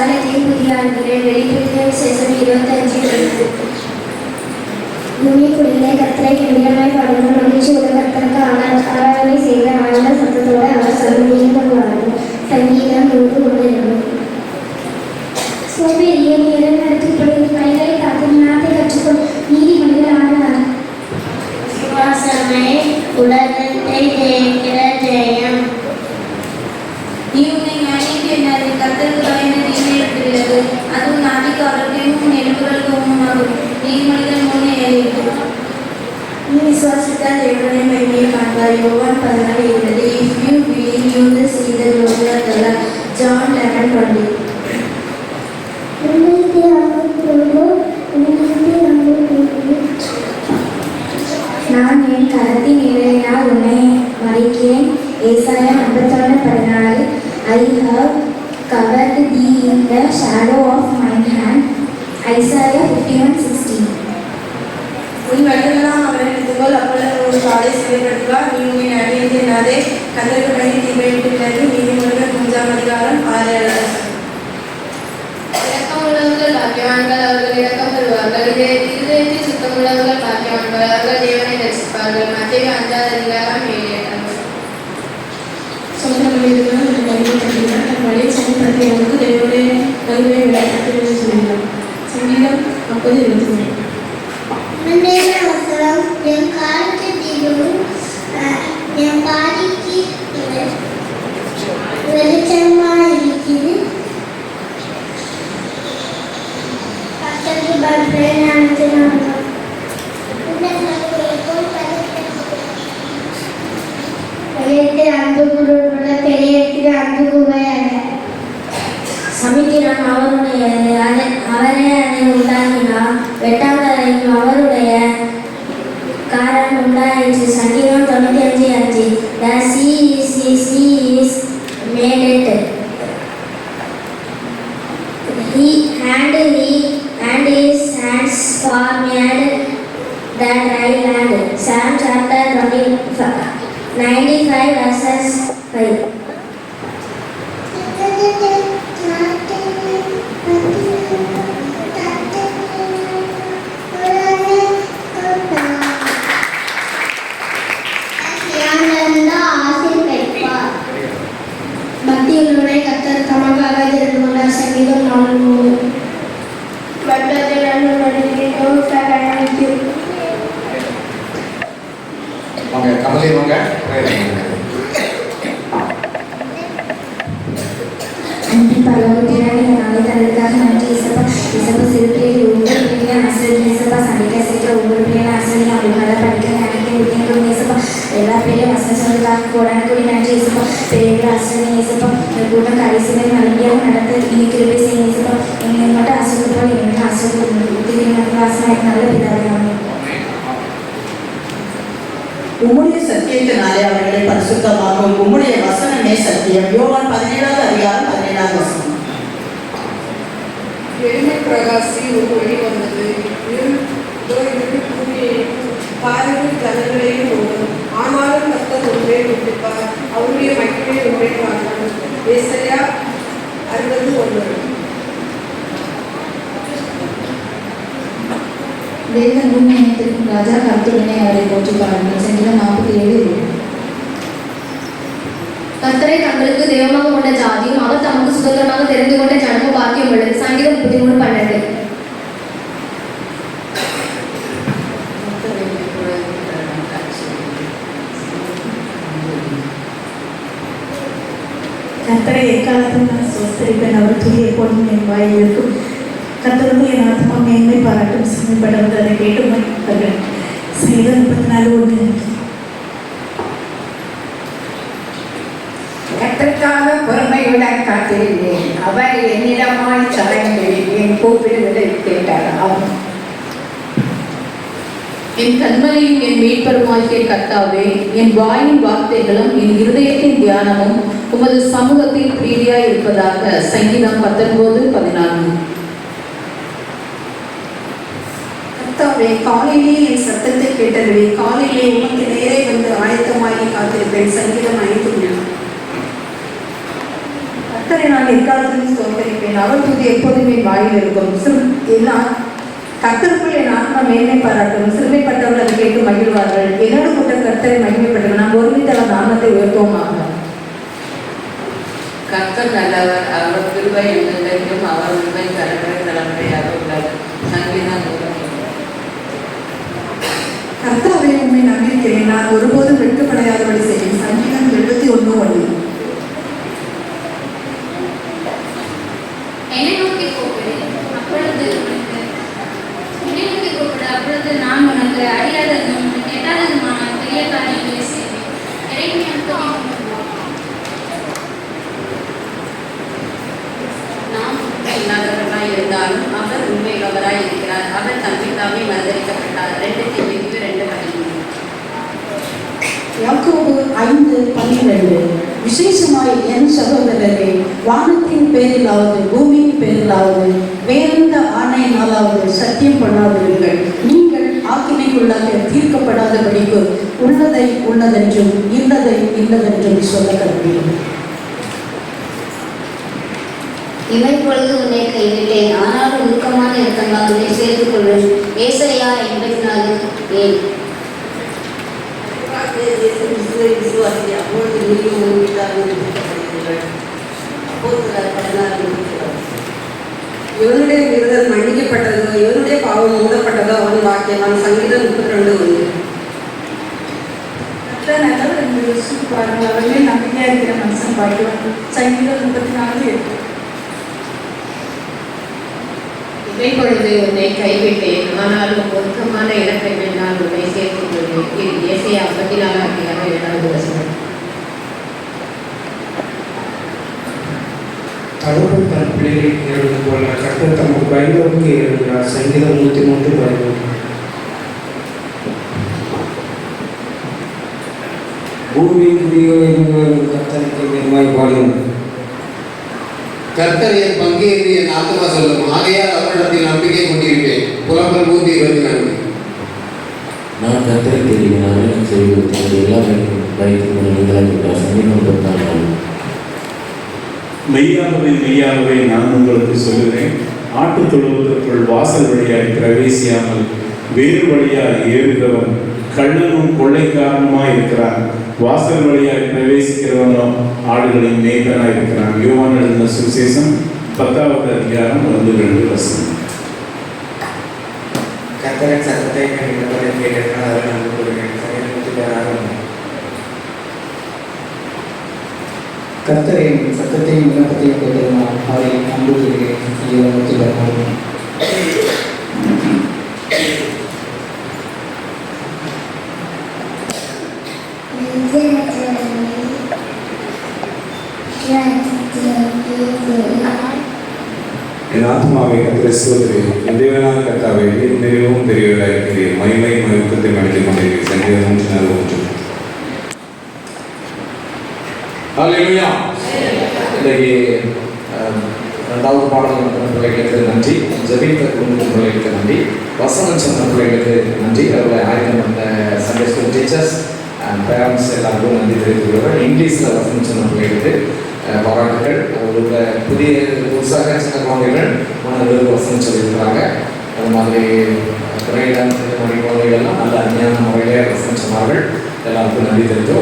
சகலத்தையும் புதியாகிறேன். வெளிப்படுத்தின விசேஷம் 25:8. பூமிக்குள்ளே கர்த்தரை கம்பீரமாய் பாடுங்கள், மகிழ்ச்சியோடு கர்த்தருக்கு ஆராதனை செய்த ஆனந்த சத்தத்தோடு அவர் சந்நிதியில் கொள்வார்கள். சங்கீதம் 1:1. சோம்பேறியை நேரம் நடத்தப்படுவது கைகளை காக்கும் ஞானத்தை கற்றுக்கொள், நீதிமொழிகள் 6:6. விசுவாசமே உலகத்தை ஜெயிக்கிற ஜெயம். நீ உன்னை ஞானிக்கு என்னாது கர்த்தருக்கு பயந்து தீமை இருக்கிறது, அதுவும் நாட்டிற்கு ஆரோக்கியமும் எலும்புகளுக்கு ஊனமாகும். நீதிமொழிகள் 3:7. நீ விசுவாசித்தால் தேவனை மகிமையை காண்பாய். யோவான் 14:20. If you believe, you will see the glory of the Lord. John 11:20. நான் என் கரத்தின் நிழலினால் உன்னை மறைக்கிறேன். ஏசாயா 51:14. I have covered thee in the shadow of mine hand. Isaiah 51:16. உன் வழிகளெல்லாம் அவரை நிறுத்துங்கள், அப்பொழுது ஒரு காலை சிறைப்படுத்துவார். நீ உன்னை அணிந்து என்னாதே கர்த்தருக்கு பயந்து தீமையிட்டு. நீதிமொழிகள் 3:6. இரக்கமுள்ளவர்கள் பாக்கியவான்கள், அவர்கள் இரக்கம் பெறுவார்கள். இருதயத்தில் சுத்தமுள்ளவர்கள் பாக்கியவான்கள், அவர்கள் தேவனை தரிசிப்பார்கள். மத்தேயு 5:7. சொந்த மனிதர்கள் தன் வழியை தட்டினார், தன் வழியை சரிப்படுத்தியவருக்கு தேவனுடைய கல்வியை விளையாட்டு சொல்கிறார். சங்கீதம் 50:23. என் காலுக்கு தீபமும் என் பாதைக்கு வெளிச்சமாக இருக்குது. கர்த்தருக்கு பயப்படுவேன், அன்பு கூறுவதுள்ள பெரிய அன்பு கூவையாக சமித்திரம் அவருடையது, அவரே அதை உண்டாக்கினார். வெட்டாந்தரையும் அவருடைய காரணம் உண்டாயிற்று. சங்கீதம் 95:5. The sea is made it. And his hands formed the dry land. Psalm chapter 95:5. பக்தியுள்ளவனை கர்த்தர் தமக்காக தெரிந்து கொண்டார். சங்கீதம் 4:3. கமலி வாங்க. அன்பின் பரலோகத்தினாலே இந்த நாளை தந்ததுக்காக நன்றி இசப்பா. இசப்பா சிறுபிள்ளைகள் ஒவ்வொரு பிள்ளையும் ஆசிரியர் இசப்பா சண்டைக்கா சேர்க்கிற ஒவ்வொரு பிள்ளையும் ஆசிரியர் அவங்க நல்லா படிக்க நினைக்க வித்தியங்களும் இசப்பா எல்லா பிள்ளையும் வசன சொல்றதுக்காக கூடான கூடி நன்றி இசப்பா. பெரியவர்கள் ஆசிரியர் இசப்பா இந்த கூட்டம் கடைசியில் நல்லபடியாக நடத்த இன்னைக்கு கிருபை செய்ய இசப்பா. எங்களுக்கு மட்டும் ஆசிரியப்போல் எங்களுக்கு ஆசிரியர் வாசனாக நல்ல பிதாவே. உம்முடைய சத்தியத்தினாலே அவர்களை பரிசுத்தமாக்கும். உம்முடைய வசனமே சத்தியம். யோவான் 17:17. எளிமை பிரகாசி ஒரு வழி வந்தது. பாருங்கள் ஜனங்களையும் ஓடும். ஆனாலும் கர்த்தர் ஒன்றே விட்டுப்பார், அவருடைய மகிமை ஒன்றே பார்க்கணும். ஏசாயா 60:1. தேவன் பூமி அனைத்திற்கும் ராஜா, கர்த்தருடனே அவரை போற்றி பாருங்கள். சங்கீதம் 47:2. கர்த்தரை தங்களுக்கு தெய்வமாக கொண்ட ஜாதியும் அவர் தமக்கு சுதந்திரமாக தெரிந்து கொண்ட ஜனமும் பாக்கியம் உள்ளது. சங்கீதம் 33:12. கர்த்தரை எக்காலத்தில் நான் சோஸ்தரிப்பேன், அவர் துதி எப்பொழுதும் என் வாயில் இருக்கும். கர்த்தருக்கு என் ஆத்மா மேன்மை பாராட்டும் சிறுமைப்படவது அதை கேட்டு சங்கீதம் 34:1. கர்த்தருக்காக பொறுமையுடன் காத்திருந்தேன், அவர் என்னிடமாய் சாய்ந்து என் கூப்பிடுதலை கேட்டார். ஆகும். என் கண்மலையும் என் மீட்பருமாகிய கர்த்தாவே, என் வாயின் வார்த்தைகளும் என் இருதயத்தின் தியானமும் உமது சமூகத்தில் பிரீதியாய் இருப்பதாக. சங்கீதம் 19:14. கர்த்தாவே, காலையிலே என் சத்தத்தை கேட்டதுவே, காலையிலே உமக்கு நேரே வந்து ஆயத்தமாகி காத்திருப்பேன். சங்கீதம் 5:3. கர்த்தரை நான் எக்காலத்திலும் ஸ்தோத்தரிப்பேன். அவர் துதி எப்போதுமே வாயில் இருக்கும். எல்லாம் கர்த்தருக்குள் என் ஆத்மா மேன்மை பாராட்டும். சிறுமைப்பட்டவர்கள் அதை கேட்டு மகிழ்வார்கள். என்னோட கூட்ட கர்த்தரை மகிமைப்பட்டவர்கள் நாம் ஒருமித்த அவர் நாமத்தை உயர்த்துவோமாக. கர்த்தர் நல்லவர், அவர் கிருபை என்றென்றைக்கும், அவர் உண்மை தலைமுறையாக உள்ளது. சங்கீதம் 100. கர்த்தாவை உண்மை நம்பியிருக்கிறேன், நான் ஒருபோதும் வெட்கப்படையாதபடி செய்யும். சங்கீதம் 71:1. என்னை நோக்கி கூப்பிடு, அப்பொழுது நான் உனக்கு அறியாததும் எட்டாததுமான பெரிய காரியங்களை செய்வேன். நாம் இல்லாதவராய் இருந்தாலும் அவர் உண்மையுள்ளவராய் இருக்கிறார். அவர் தம்பிதாமே மறுதளிக்கப்பட்டார். 2 தீமோத்தேயு 2:13. யாக்கோபு 5:12. விசேஷமாய் என் சகோதரரே, வானத்தின் பேரிலாவது பூமியின் பேரிலாவது வேறெந்த ஆணையினாலாவது சத்தியம் பண்ணாதீர்கள். நீங்கள் ஆக்கினைக்குள்ளாக தீர்க்கப்படாதபடிக்கு உள்ளதை உள்ளதென்றும் இல்லதை இல்லதென்றும் சொல்ல கருதுகிறேன். இமைப்பொழுது உன்னை கைவிட்டேன், ஆனால் உருக்கமான இரக்கங்களால் உன்னை சேர்த்துக் கொள்வேன். ஏசாயா 84:7. விசுவாசி அப்பொழுது நீயும் உன் வீட்டாரும் விடுவிக்கப்படுவீர்கள். அப்போஸ்தலர் 16:22. இவனுடைய மீறுதல் மன்னிக்கப்பட்டதோ, இவனுடைய பாவம் மூடப்பட்டதோ அவன் வாக்கியவான். சங்கீதம் 32:1. கர்த்தர் நல்லவர் என்று யோசித்து பாருங்கள், அவர்களே நம்பிக்கையா இருக்கிற மனுஷன் பாக்கியவான். சங்கீதம் 34:8. இமைப்பொழுது உன்னை கைவிட்டேன், ஆனாலும் ஒருக்கமான இலக்கை வேண்டால் உன்னை சேர்த்துக் கொள்வேன். இது ஏசாயா 54:7. தகவல் தன் பிள்ளைகளை ஏறுவது போல கர்த்தர் தமக்கு பயந்தவருக்கு ஏறுகிறார். சங்கீதம் 103:11. பூமியின் குடிகளின் கர்த்தருக்கு நிர்மாய் பாடும். கர்த்தர் என் பங்கு என்று என் ஆத்மா சொல்லும். ஆகையால் அவரிடத்தில் நம்பிக்கை கொண்டிருப்பேன். புலம்பல் 124. நான் கர்த்தரை தேடினாலும் செய்வது எல்லா பயக்கும் நீங்களாக சங்கீதம் 24. மெய்யாகவே மெய்யாகவே நான் உங்களுக்கு சொல்லுகிறேன், ஆட்டு தொழுவதற்குள் வாசல் வழியாய் பிரவேசியாமல் வேறு வழியாய் ஏறுகிறவன் கள்ளனும் கொள்ளைக்காரனுமாய் இருக்கிறான். வாசல் வழியாய் பிரவேசிக்கிறவனோ ஆடுகளின் மேய்ப்பனாய் இருக்கிறான். யோவான் எழுதின சுவிசேஷம் 10:1-2. கர்த்தரின் சத்தத்தை கேட்டிருந்தால் அதை நம்பி கொள்கிறேன். கர்த்தரின் சத்தத்தையும் விண்ணப்பத்தையும் கேட்டிருந்தால் அவரை நம்பி கொள்கிறேன். என் ஆத்மாவை கர்த்தரை ஸ்தோத்திரி. என் தேவனான கர்த்தாவே, நீர் மிகவும் பெரியவராக இருக்கிறீர். மகிமை மகிழ்ச்சியை மனிதன் கொண்டிருக்கிறீர். சங்கீதம் 104:1. ஹல்லேலூயா. இன்றைக்கு 2வது பாடல் நடத்தின பிள்ளைகளுக்கு நன்றி. ஜெபித்த பிள்ளைகளுக்கு நன்றி. வசனம் சொன்ன பிள்ளைகளுக்கு நன்றி. அவர்களை ஆயுதம் பண்ண Sunday school teachers and parents எல்லாருக்கும் நன்றி தெரிவித்துள்ளவர். இங்கிலீஷில் வசனம் சொன்ன பிள்ளைகளுக்கு பாராட்டுகள். அவங்களோட புதிய புதுசாக சின்ன குழந்தைகள் மாணவர்களுக்கு வசனம் சொல்லியிருக்கிறாங்க. அது மாதிரி குறையிடம் இந்த மாதிரி குழந்தைகள்லாம் நல்ல அருமையான முறையிலே வசனம் சொன்னார்கள். எல்லாருக்கும் நன்றி தெரிவித்தோம்.